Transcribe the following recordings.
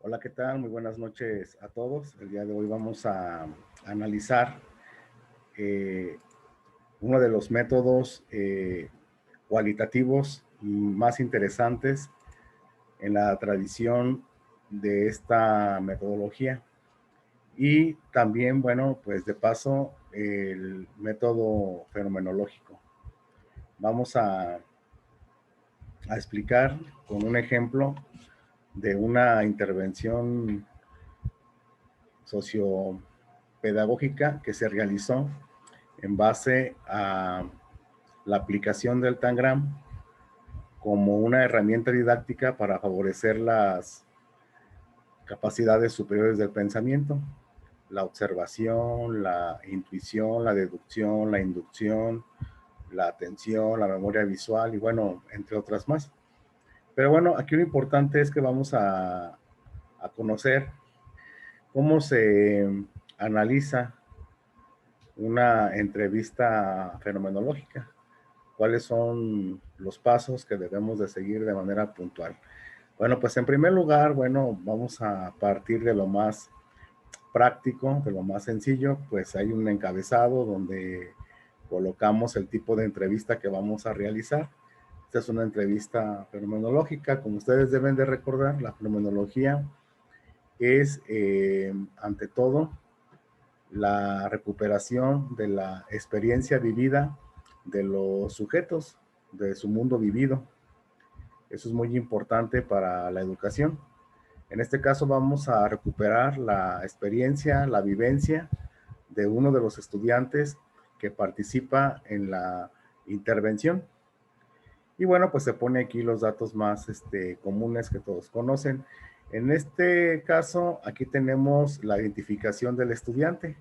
Hola, ¿qué tal? Muy buenas noches a todos. El día de hoy vamos a analizar eh, uno de los métodos cualitativos más interesantes en la tradición de esta metodología. Y también, bueno, pues de paso, el método fenomenológico. Vamos a explicar con un ejemplo de una intervención sociopedagógica que se realizó en base a la aplicación del Tangram como una herramienta didáctica para favorecer las capacidades superiores del pensamiento, la observación, la intuición, la deducción, la inducción, la atención, la memoria visual y bueno, entre otras más. Pero bueno, aquí lo importante es que vamos a conocer cómo se analiza una entrevista fenomenológica. ¿Cuáles son los pasos que debemos de seguir de manera puntual? Bueno, pues en primer lugar, bueno, vamos a partir de lo más práctico, de lo más sencillo, pues hay un encabezado donde colocamos el tipo de entrevista que vamos a realizar. Esta es una entrevista fenomenológica, como ustedes deben de recordar, la fenomenología es, ante todo, la recuperación de la experiencia vivida de los sujetos, de su mundo vivido. Eso es muy importante para la educación. En este caso vamos a recuperar la experiencia, la vivencia de uno de los estudiantes que participa en la intervención. Y bueno, pues se pone aquí los datos más comunes que todos conocen. En este caso, aquí tenemos la identificación del estudiante.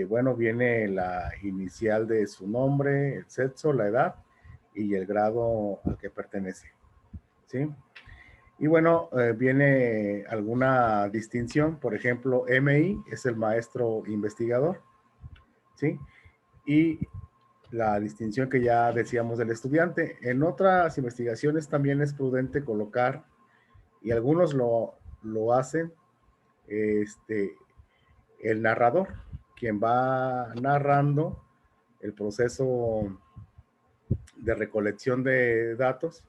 Bueno, viene la inicial de su nombre, el sexo, la edad y el grado al que pertenece, ¿sí? Y bueno, viene alguna distinción, por ejemplo, MI es el maestro investigador, ¿sí? Y la distinción que ya decíamos del estudiante. En otras investigaciones también es prudente colocar, y algunos lo hacen, este, el narrador, quien va narrando el proceso de recolección de datos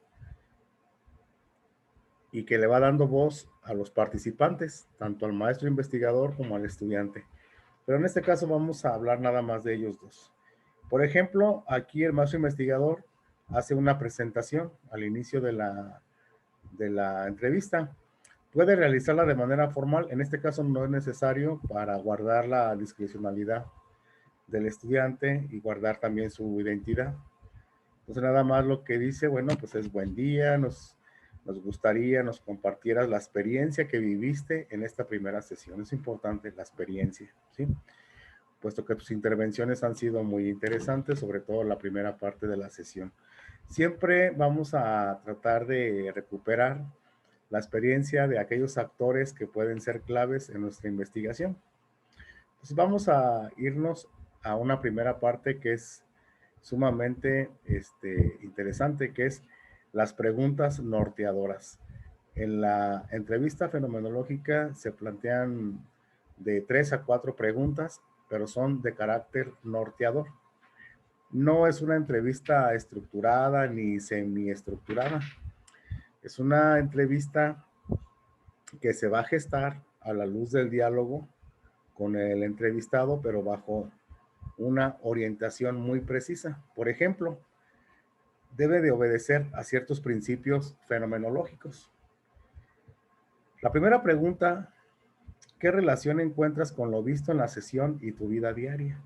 y que le va dando voz a los participantes, tanto al maestro investigador como al estudiante. Pero en este caso vamos a hablar nada más de ellos dos. Por ejemplo, aquí el maestro investigador hace una presentación al inicio de la entrevista. Puede realizarla de manera formal, en este caso no es necesario para guardar la discrecionalidad del estudiante y guardar también su identidad. Entonces nada más lo que dice, bueno, pues es buen día, nos gustaría, nos compartieras la experiencia que viviste en esta primera sesión. Es importante la experiencia, ¿sí? Puesto que tus intervenciones han sido muy interesantes, sobre todo la primera parte de la sesión. Siempre vamos a tratar de recuperar la experiencia de aquellos actores que pueden ser claves en nuestra investigación. Entonces vamos a irnos a una primera parte que es sumamente interesante, que es las preguntas norteadoras. En la entrevista fenomenológica se plantean de 3 a 4 preguntas, pero son de carácter norteador. No es una entrevista estructurada ni semiestructurada. Es una entrevista que se va a gestar a la luz del diálogo con el entrevistado, pero bajo una orientación muy precisa. Por ejemplo, debe de obedecer a ciertos principios fenomenológicos. La primera pregunta, ¿qué relación encuentras con lo visto en la sesión y tu vida diaria?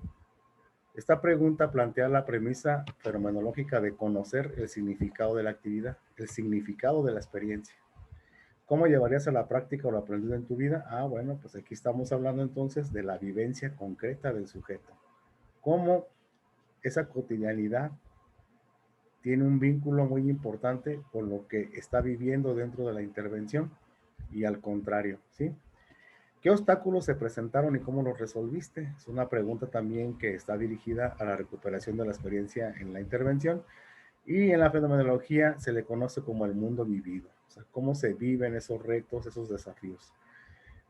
Esta pregunta plantea la premisa fenomenológica de conocer el significado de la actividad, el significado de la experiencia. ¿Cómo llevarías a la práctica o lo aprendido en tu vida? Ah, bueno, pues aquí estamos hablando entonces de la vivencia concreta del sujeto. ¿Cómo esa cotidianidad tiene un vínculo muy importante con lo que está viviendo dentro de la intervención y al contrario, ¿sí? ¿Qué obstáculos se presentaron y cómo los resolviste? Es una pregunta también que está dirigida a la recuperación de la experiencia en la intervención y en la fenomenología se le conoce como el mundo vivido. sea, cómo se viven esos retos, esos desafíos.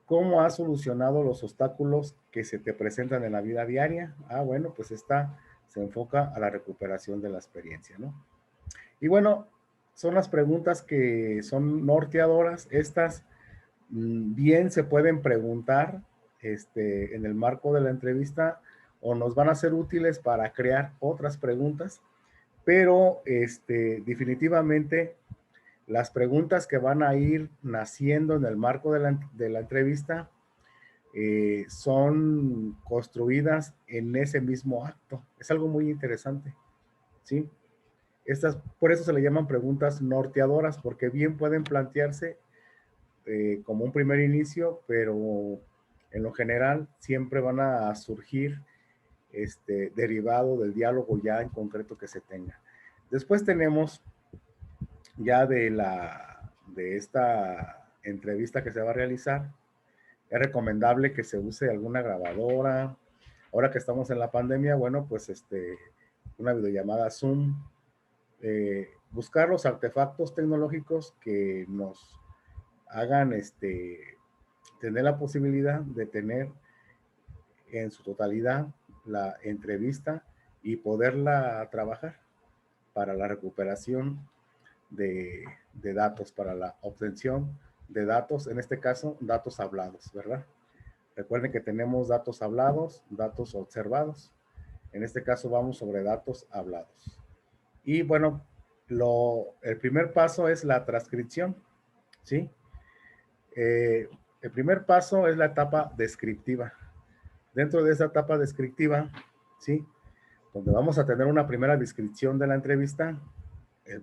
¿Cómo has solucionado los obstáculos que se te presentan en la vida diaria? Ah, bueno, pues esta se enfoca a la recuperación de la experiencia, ¿no? Y bueno, son las preguntas que son norteadoras. Estas bien se pueden preguntar en el marco de la entrevista o nos van a ser útiles para crear otras preguntas, pero definitivamente las preguntas que van a ir naciendo en el marco de la entrevista son construidas en ese mismo acto. Es algo muy interesante, ¿sí? Por eso se le llaman preguntas norteadoras, porque bien pueden plantearse como un primer inicio, pero en lo general siempre van a surgir derivado del diálogo ya en concreto que se tenga. Después tenemos ya de esta entrevista que se va a realizar, es recomendable que se use alguna grabadora. Ahora que estamos en la pandemia, bueno, pues una videollamada Zoom, buscar los artefactos tecnológicos que nos hagan tener la posibilidad de tener en su totalidad la entrevista y poderla trabajar para la recuperación de datos, para la obtención de datos, en este caso, datos hablados, ¿verdad? Recuerden que tenemos datos hablados, datos observados. En este caso vamos sobre datos hablados. Y bueno, el primer paso es la transcripción, ¿sí? El primer paso es la etapa descriptiva. Dentro de esa etapa descriptiva, ¿sí? Donde vamos a tener una primera descripción de la entrevista,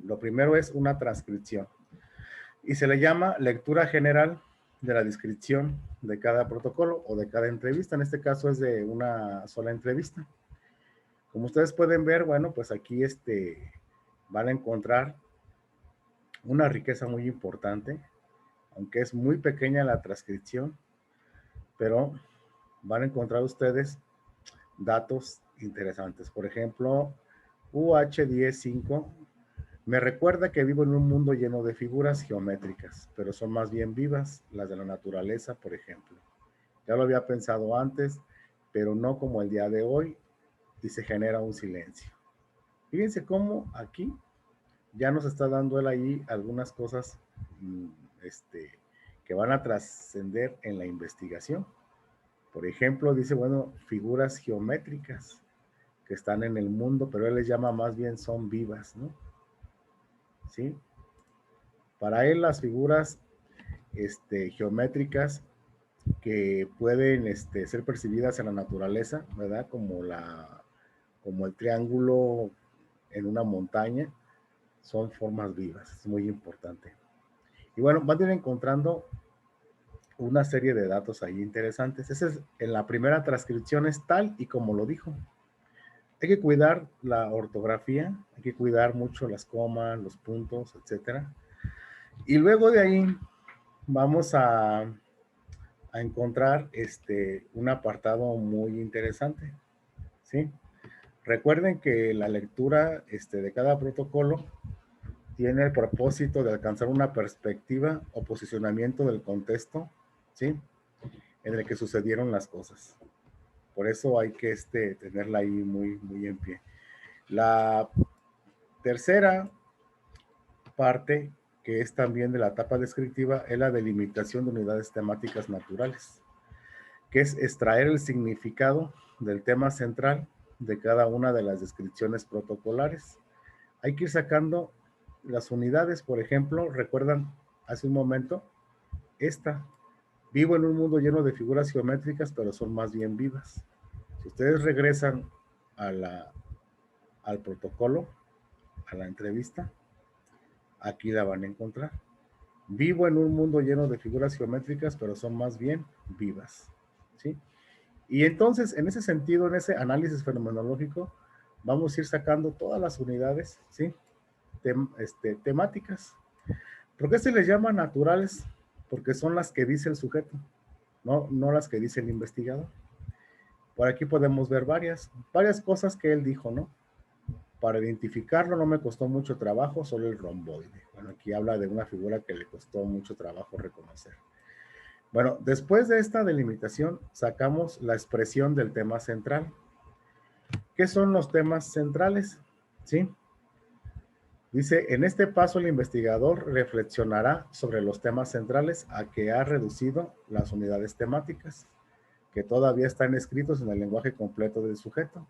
lo primero es una transcripción. Y se le llama lectura general de la descripción de cada protocolo o de cada entrevista. En este caso es de una sola entrevista. Como ustedes pueden ver, bueno, pues aquí van a encontrar una riqueza muy importante, aunque es muy pequeña la transcripción, pero van a encontrar ustedes datos interesantes. Por ejemplo, UH105 me recuerda que vivo en un mundo lleno de figuras geométricas, pero son más bien vivas, las de la naturaleza, por ejemplo. Ya lo había pensado antes, pero no como el día de hoy, y se genera un silencio. Fíjense cómo aquí ya nos está dando él ahí algunas cosas que van a trascender en la investigación. Por ejemplo, dice, bueno, figuras geométricas que están en el mundo, pero él les llama más bien son vivas, ¿no? ¿Sí? Para él las figuras geométricas que pueden ser percibidas en la naturaleza, ¿verdad? Como el triángulo en una montaña, son formas vivas, es muy importante. Y bueno, van a ir encontrando una serie de datos ahí interesantes. Esa es, en la primera transcripción es tal y como lo dijo. Hay que cuidar la ortografía, hay que cuidar mucho las comas, los puntos, etcétera. Y luego de ahí vamos a encontrar un apartado muy interesante, ¿sí? Recuerden que la lectura de cada protocolo tiene el propósito de alcanzar una perspectiva o posicionamiento del contexto, ¿sí? En el que sucedieron las cosas. Por eso hay que tenerla ahí muy, muy en pie. La tercera parte, que es también de la etapa descriptiva, es la delimitación de unidades temáticas naturales, que es extraer el significado del tema central de cada una de las descripciones protocolares. Hay que ir sacando las unidades. Por ejemplo, recuerdan hace un momento vivo en un mundo lleno de figuras geométricas, pero son más bien vivas. Si ustedes regresan al protocolo, a la entrevista, aquí la van a encontrar. Vivo en un mundo lleno de figuras geométricas, pero son más bien vivas, ¿sí? Y entonces, en ese sentido, en ese análisis fenomenológico, vamos a ir sacando todas las unidades, ¿sí? Temáticas. ¿Por qué se les llama naturales? Porque son las que dice el sujeto, no las que dice el investigador. Por aquí podemos ver varias cosas que él dijo, ¿no? para identificarlo no me costó mucho trabajo, solo el romboide. Bueno, aquí habla de una figura que le costó mucho trabajo reconocer. Bueno, después de esta delimitación, sacamos la expresión del tema central. ¿Qué son los temas centrales? ¿Sí? Dice, en este paso el investigador reflexionará sobre los temas centrales a que ha reducido las unidades temáticas, que todavía están escritos en el lenguaje completo del sujeto,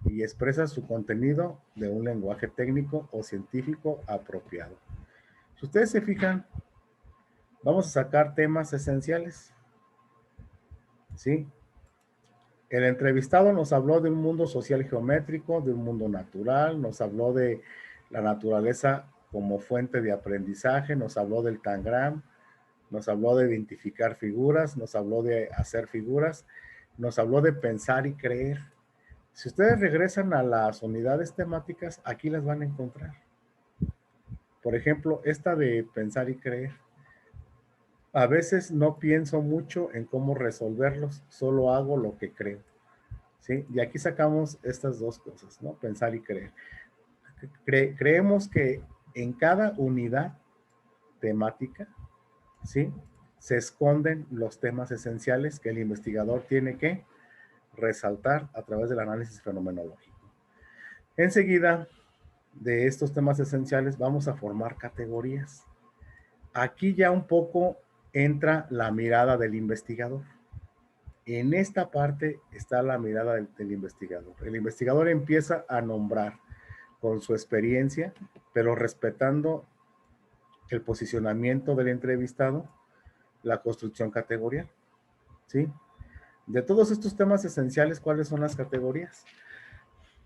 y expresa su contenido de un lenguaje técnico o científico apropiado. Si ustedes se fijan, vamos a sacar temas esenciales, ¿sí? El entrevistado nos habló de un mundo social geométrico, de un mundo natural, nos habló de la naturaleza como fuente de aprendizaje, nos habló del tangram, nos habló de identificar figuras, nos habló de hacer figuras, nos habló de pensar y creer. Si ustedes regresan a las unidades temáticas, aquí las van a encontrar. Por ejemplo, esta de pensar y creer. A veces no pienso mucho en cómo resolverlos, solo hago lo que creo. ¿Sí? Y aquí sacamos estas dos cosas, ¿no? Pensar y creer. Creemos que en cada unidad temática, ¿sí? Se esconden los temas esenciales que el investigador tiene que resaltar a través del análisis fenomenológico. Enseguida, de estos temas esenciales, vamos a formar categorías. Aquí ya un poco entra la mirada del investigador. En esta parte está la mirada del investigador. El investigador empieza a nombrar con su experiencia, pero respetando el posicionamiento del entrevistado, la construcción categorial, ¿sí? De todos estos temas esenciales, ¿cuáles son las categorías?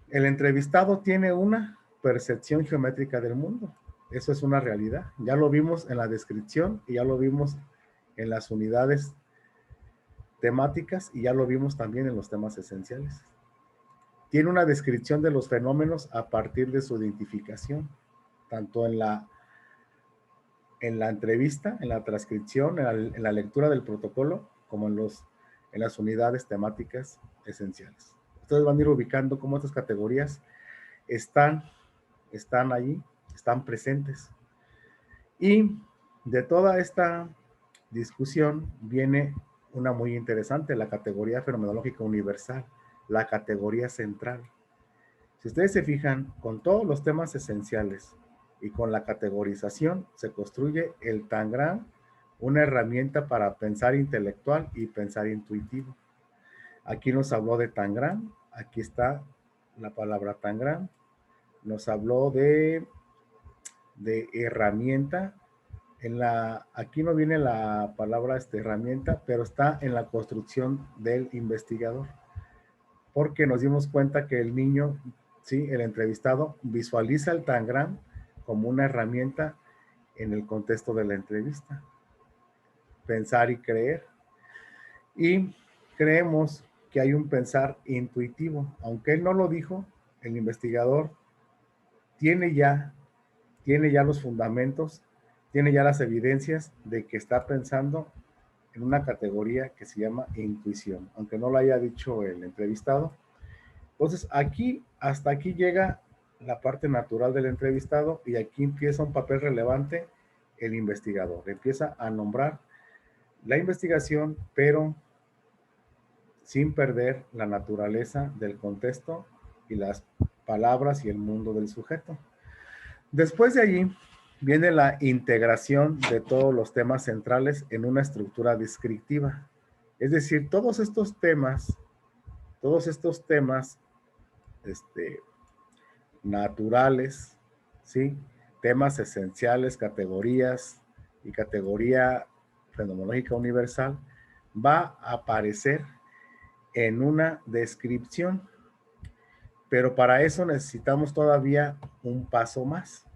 El entrevistado tiene una percepción geométrica del mundo. Eso es una realidad. Ya lo vimos en la descripción y ya lo vimos en las unidades temáticas y ya lo vimos también en los temas esenciales. Tiene una descripción de los fenómenos a partir de su identificación, tanto en la entrevista, en la transcripción, en la lectura del protocolo, como en las unidades temáticas esenciales. Ustedes van a ir ubicando cómo estas categorías están allí, están presentes. Y de toda esta discusión viene una muy interesante, la categoría fenomenológica universal, la categoría central. Si ustedes se fijan, con todos los temas esenciales y con la categorización se construye el tangram, una herramienta para pensar intelectual y pensar intuitivo. Aquí nos habló de tangram, aquí está la palabra tangram, nos habló de herramienta. Aquí no viene la palabra herramienta, pero está en la construcción del investigador, porque nos dimos cuenta que el niño, sí, el entrevistado, visualiza el tangram como una herramienta en el contexto de la entrevista. Pensar y creer. Y creemos que hay un pensar intuitivo. Aunque él no lo dijo, el investigador tiene ya los fundamentos, tiene ya las evidencias de que está pensando en una categoría que se llama intuición, aunque no lo haya dicho el entrevistado. Entonces, hasta aquí llega la parte natural del entrevistado y aquí empieza un papel relevante el investigador. Empieza a nombrar la investigación, pero sin perder la naturaleza del contexto y las palabras y el mundo del sujeto. Después de allí viene la integración de todos los temas centrales en una estructura descriptiva. Es decir, todos estos temas naturales, ¿sí? Temas esenciales, categorías y categoría fenomenológica universal, va a aparecer en una descripción. Pero para eso necesitamos todavía un paso más.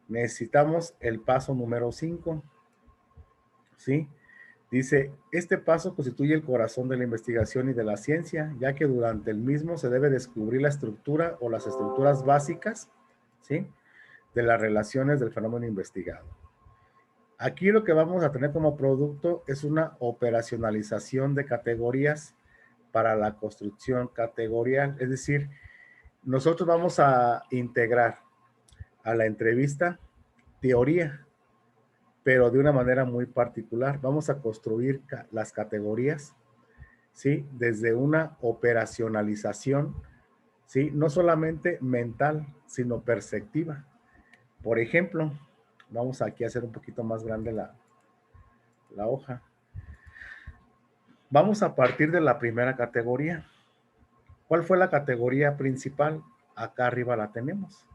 Necesitamos el paso número 5, ¿sí? Dice, este paso constituye el corazón de la investigación y de la ciencia, ya que durante el mismo se debe descubrir la estructura o las estructuras básicas, ¿sí? De las relaciones del fenómeno investigado. Aquí lo que vamos a tener como producto es una operacionalización de categorías para la construcción categorial, es decir, nosotros vamos a integrar a la entrevista teoría, pero de una manera muy particular. Vamos a construir las categorías, ¿sí? Desde una operacionalización, ¿sí? No solamente mental, sino perceptiva. Por ejemplo, vamos aquí a hacer un poquito más grande la hoja. Vamos a partir de la primera categoría. ¿Cuál fue la categoría principal? Acá arriba la tenemos.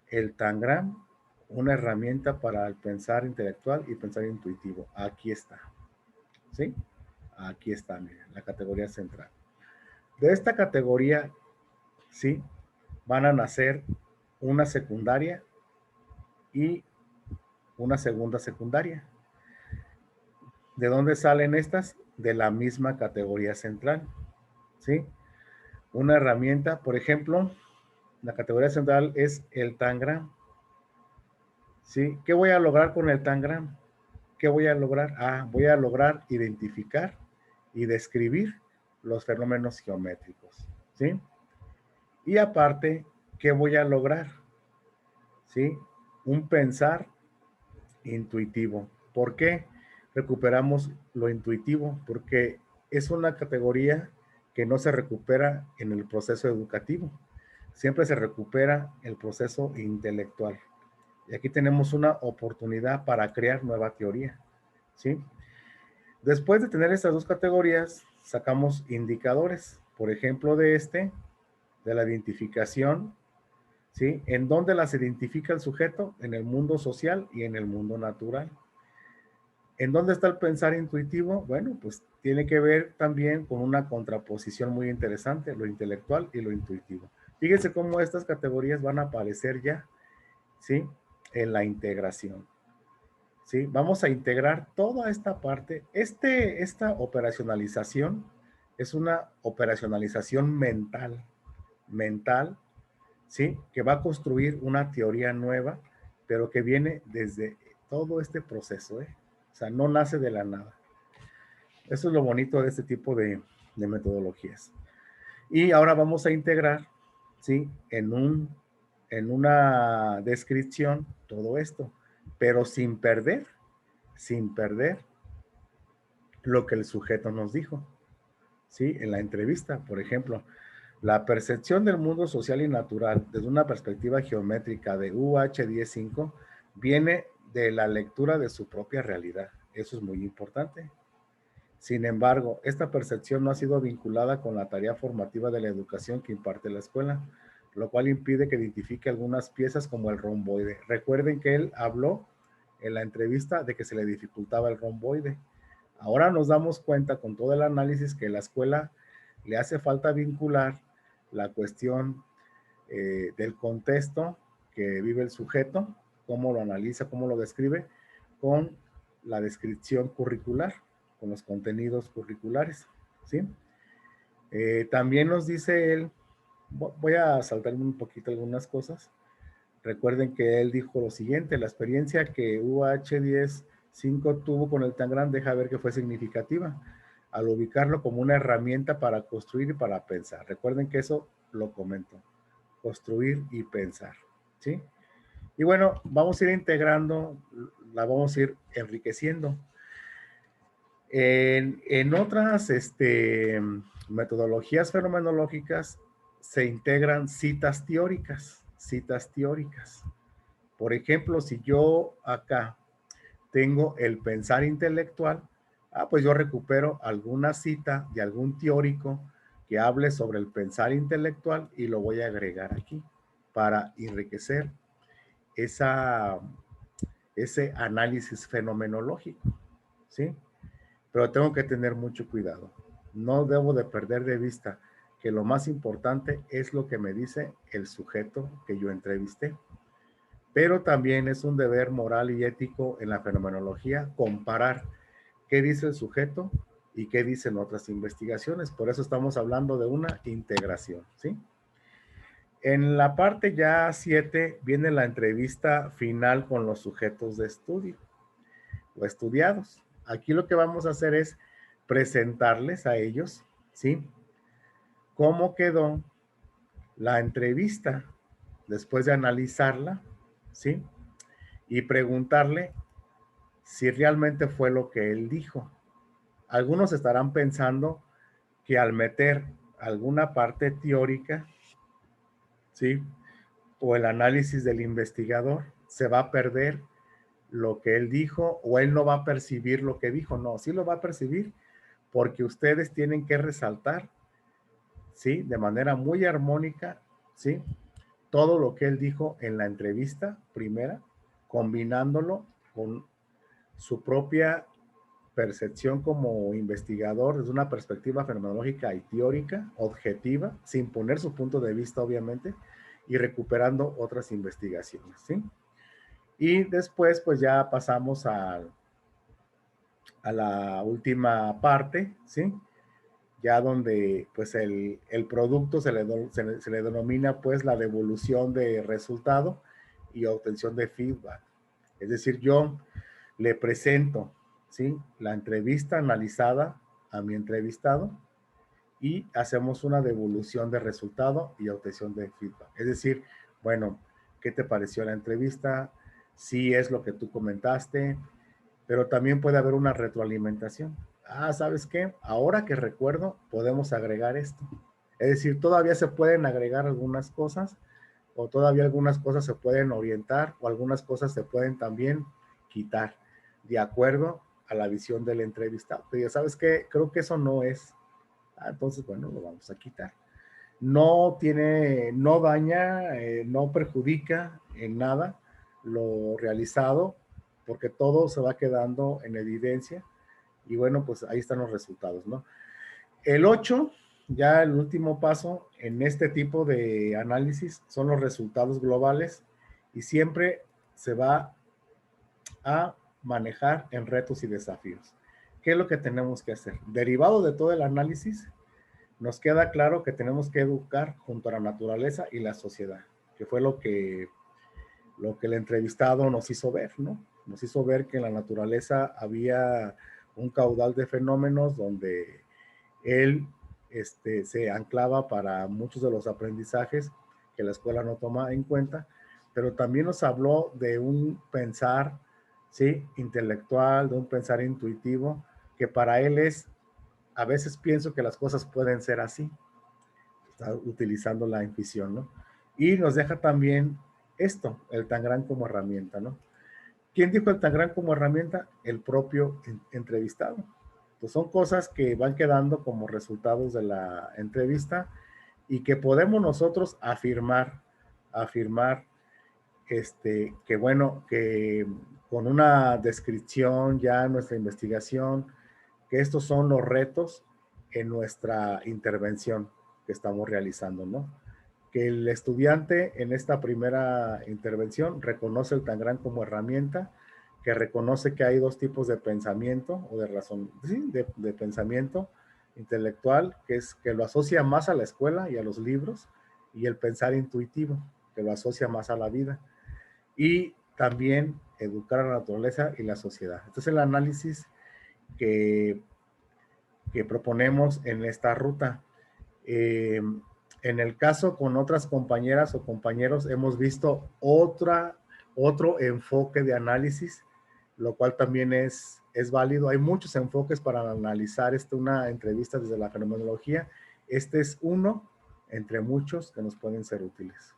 El Tangram, una herramienta para el pensar intelectual y pensar intuitivo. Aquí está. ¿Sí? Aquí está, miren, la categoría central. De esta categoría, ¿sí? Van a nacer una secundaria y una segunda secundaria. ¿De dónde salen estas? De la misma categoría central, ¿sí? Una herramienta, por ejemplo, la categoría central es el Tangram, ¿sí? ¿Qué voy a lograr con el Tangram? ¿Qué voy a lograr? Voy a lograr identificar y describir los fenómenos geométricos, ¿sí? Y aparte, ¿qué voy a lograr? ¿Sí? Un pensar intuitivo. ¿Por qué recuperamos lo intuitivo? Porque es una categoría que no se recupera en el proceso educativo. Siempre se recupera el proceso intelectual. Y aquí tenemos una oportunidad para crear nueva teoría, ¿sí? Después de tener estas dos categorías, sacamos indicadores. Por ejemplo, de la identificación, ¿sí? ¿En dónde las identifica el sujeto? En el mundo social y en el mundo natural. ¿En dónde está el pensar intuitivo? Bueno, pues tiene que ver también con una contraposición muy interesante, lo intelectual y lo intuitivo. Fíjense cómo estas categorías van a aparecer ya, ¿sí? En la integración, ¿sí? Vamos a integrar toda esta parte. Esta operacionalización es una operacionalización mental, ¿sí? Que va a construir una teoría nueva, pero que viene desde todo este proceso, ¿eh? O sea, no nace de la nada. Eso es lo bonito de este tipo de metodologías. Y ahora vamos a integrar, ¿sí? En una descripción todo esto, pero sin perder lo que el sujeto nos dijo, ¿sí? En la entrevista, por ejemplo, la percepción del mundo social y natural desde una perspectiva geométrica de UH-105 viene de la lectura de su propia realidad. Eso es muy importante. Sin embargo, esta percepción no ha sido vinculada con la tarea formativa de la educación que imparte la escuela, lo cual impide que identifique algunas piezas como el romboide. Recuerden que él habló en la entrevista de que se le dificultaba el romboide. Ahora nos damos cuenta con todo el análisis que la escuela le hace falta vincular la cuestión del contexto que vive el sujeto, cómo lo analiza, cómo lo describe, con la descripción curricular, con los contenidos curriculares, ¿sí? También nos dice él, voy a saltar un poquito algunas cosas. Recuerden que él dijo lo siguiente: la experiencia que UH-10-5 tuvo con el Tangram deja ver que fue significativa al ubicarlo como una herramienta para construir y para pensar. Recuerden que eso lo comento, construir y pensar, ¿sí? Y bueno, vamos a ir integrando, la vamos a ir enriqueciendo. En otras metodologías fenomenológicas se integran citas teóricas, citas teóricas. Por ejemplo, si yo acá tengo el pensar intelectual, pues yo recupero alguna cita de algún teórico que hable sobre el pensar intelectual y lo voy a agregar aquí para enriquecer ese análisis fenomenológico, ¿sí? Pero tengo que tener mucho cuidado. No debo de perder de vista que lo más importante es lo que me dice el sujeto que yo entrevisté. Pero también es un deber moral y ético en la fenomenología comparar qué dice el sujeto y qué dicen otras investigaciones. Por eso estamos hablando de una integración, ¿sí? En la parte ya 7 viene la entrevista final con los sujetos de estudio o estudiados. Aquí lo que vamos a hacer es presentarles a ellos, ¿sí? Cómo quedó la entrevista, después de analizarla, ¿sí? Y preguntarle si realmente fue lo que él dijo. Algunos estarán pensando que al meter alguna parte teórica, ¿sí? O el análisis del investigador, se va a perder lo que él dijo o él no va a percibir lo que dijo. No, sí lo va a percibir porque ustedes tienen que resaltar, ¿sí? De manera muy armónica, ¿sí? Todo lo que él dijo en la entrevista primera, combinándolo con su propia percepción como investigador desde una perspectiva fenomenológica y teórica, objetiva, sin poner su punto de vista, obviamente, y recuperando otras investigaciones, ¿sí? Y después, pues ya pasamos a la última parte, ¿sí? Ya donde pues el producto se le denomina pues la devolución de resultado y obtención de feedback. Es decir, yo le presento, ¿sí? La entrevista analizada a mi entrevistado y hacemos una devolución de resultado y obtención de feedback. Es decir, bueno, ¿qué te pareció la entrevista? Sí es lo que tú comentaste, pero también puede haber una retroalimentación. Ah, ¿sabes qué? Ahora que recuerdo, podemos agregar esto. Es decir, todavía se pueden agregar algunas cosas o todavía algunas cosas se pueden orientar o algunas cosas se pueden también quitar de acuerdo a la visión del entrevistado. Pero ¿sabes qué? Creo que eso no es. Ah, entonces, bueno, lo vamos a quitar. No tiene, no daña, no perjudica en nada lo realizado, porque todo se va quedando en evidencia y bueno, pues ahí están los resultados, ¿no? El 8, ya el último paso en este tipo de análisis son los resultados globales y siempre se va a manejar en retos y desafíos. ¿Qué es lo que tenemos que hacer? Derivado de todo el análisis, nos queda claro que tenemos que educar junto a la naturaleza y la sociedad, que fue lo que el entrevistado nos hizo ver, ¿no? Nos hizo ver que en la naturaleza había un caudal de fenómenos donde él se anclaba para muchos de los aprendizajes que la escuela no toma en cuenta, pero también nos habló de un pensar, ¿sí? Intelectual, de un pensar intuitivo, que para él es, a veces pienso que las cosas pueden ser así, está utilizando la intuición, ¿no? Y nos deja también esto, el Tangram como herramienta, ¿no? ¿Quién dijo el Tangram como herramienta? El propio entrevistado. Entonces son cosas que van quedando como resultados de la entrevista y que podemos nosotros afirmar, que bueno, que con una descripción ya en nuestra investigación, que estos son los retos en nuestra intervención que estamos realizando, ¿no? Que el estudiante en esta primera intervención reconoce el Tangram como herramienta, que reconoce que hay dos tipos de pensamiento o de razón, sí, de pensamiento intelectual, que es que lo asocia más a la escuela y a los libros, y el pensar intuitivo, que lo asocia más a la vida. Y también educar a la naturaleza y la sociedad. Entonces el análisis que, que proponemos en esta ruta. En el caso con otras compañeras o compañeros hemos visto otro enfoque de análisis, lo cual también es válido. Hay muchos enfoques para analizar una entrevista desde la fenomenología. Este es uno entre muchos que nos pueden ser útiles.